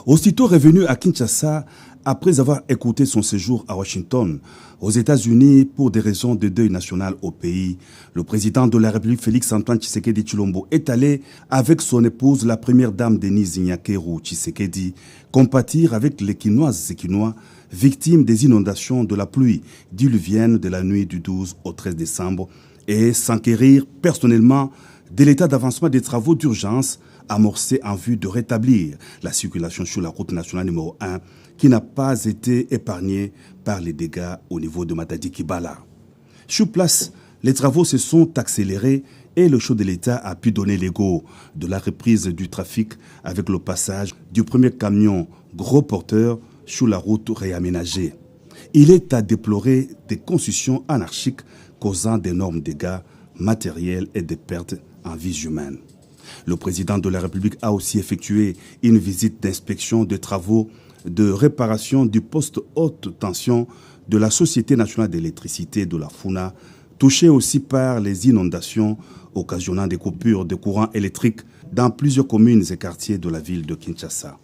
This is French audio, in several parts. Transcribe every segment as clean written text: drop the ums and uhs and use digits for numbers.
Aussitôt revenu à Kinshasa, après avoir écouté son séjour à Washington, aux États-Unis pour des raisons de deuil national au pays, le président de la République Félix-Antoine Tshisekedi Tshilombo est allé avec son épouse, la première dame Denise Nyakeru Tshisekedi, compatir avec les Kinoises et Kinois victimes des inondations de la pluie diluvienne de la nuit du 12 au 13 décembre et s'enquérir personnellement de l'état d'avancement des travaux d'urgence amorcés en vue de rétablir la circulation sur la route nationale numéro 1 qui n'a pas été épargnée par les dégâts au niveau de Matadi-Kibala. Sur place, les travaux se sont accélérés et le chef de l'État a pu donner l'égo de la reprise du trafic avec le passage du premier camion gros porteur sur la route réaménagée. Il est à déplorer des constructions anarchiques causant d'énormes dégâts matériels et des pertes en vies humaines. Le président de la République a aussi effectué une visite d'inspection de travaux de réparation du poste haute tension de la Société nationale d'électricité de la FUNA, touché aussi par les inondations occasionnant des coupures de courant électrique dans plusieurs communes et quartiers de la ville de Kinshasa.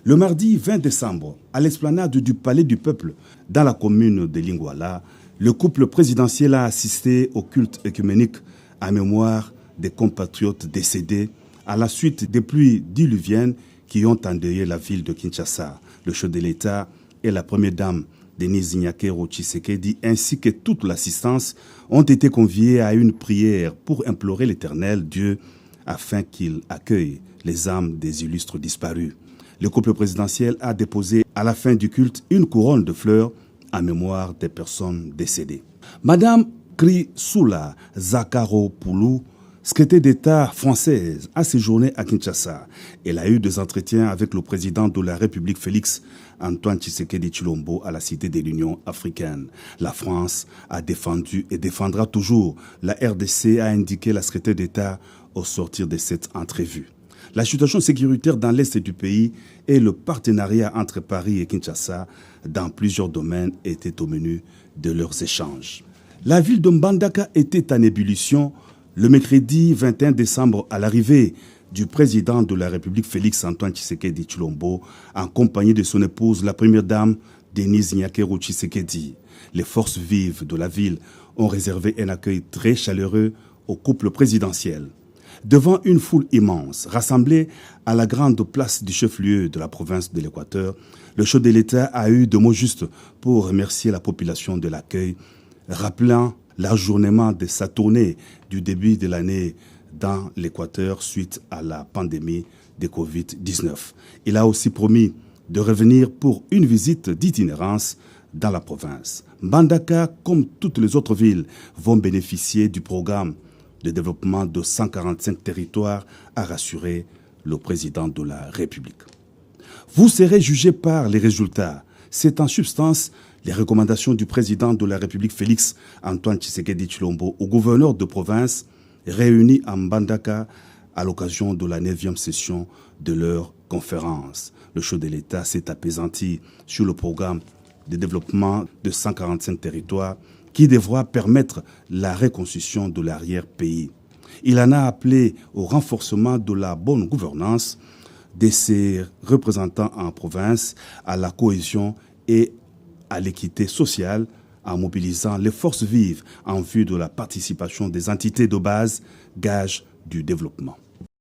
Le mardi 20 décembre, à l'esplanade du Palais du Peuple, dans la commune de Lingwala, le couple présidentiel a assisté au culte œcuménique en mémoire des compatriotes décédés à la suite des pluies diluviennes qui ont endeuillé la ville de Kinshasa. Le chef de l'État et la première dame Denise Nyakeru Tshisekedi ainsi que toute l'assistance ont été conviés à une prière pour implorer l'Éternel Dieu afin qu'il accueille les âmes des illustres disparus. Le couple présidentiel a déposé à la fin du culte une couronne de fleurs en mémoire des personnes décédées. Madame Krisula Zakaropoulou, secrétaire d'État française, a séjourné à Kinshasa. Elle a eu des entretiens avec le président de la République Félix-Antoine Tshisekedi Tshilombo à la Cité de l'Union africaine. La France a défendu et défendra toujours. La RDC a indiqué la secrétaire d'État au sortir de cette entrevue. La situation sécuritaire dans l'est du pays et le partenariat entre Paris et Kinshasa dans plusieurs domaines étaient au menu de leurs échanges. La ville de Mbandaka était en ébullition le mercredi 21 décembre à l'arrivée du président de la République Félix-Antoine Tshisekedi Tshilombo en compagnie de son épouse, la première dame Denise Nyakeru Tshisekedi. Les forces vives de la ville ont réservé un accueil très chaleureux au couple présidentiel. Devant une foule immense, rassemblée à la grande place du chef-lieu de la province de l'Équateur, le chef de l'État a eu de mots justes pour remercier la population de l'accueil, rappelant l'ajournement de sa tournée du début de l'année dans l'Équateur suite à la pandémie de Covid-19. Il a aussi promis de revenir pour une visite d'itinérance dans la province. Mbandaka, comme toutes les autres villes, vont bénéficier du programme de développement de 145 territoires, a rassuré le président de la République. Vous serez jugé par les résultats. C'est en substance les recommandations du président de la République Félix-Antoine Tshisekedi Tshilombo au gouverneur de province réunis en Mbandaka à l'occasion de la 9e session de leur conférence. Le chef de l'État s'est apaisanti sur le programme de développement de 145 territoires qui devra permettre la reconstruction de l'arrière-pays. Il en a appelé au renforcement de la bonne gouvernance de ses représentants en province, à la cohésion et à l'équité sociale en mobilisant les forces vives en vue de la participation des entités de base, gage du développement.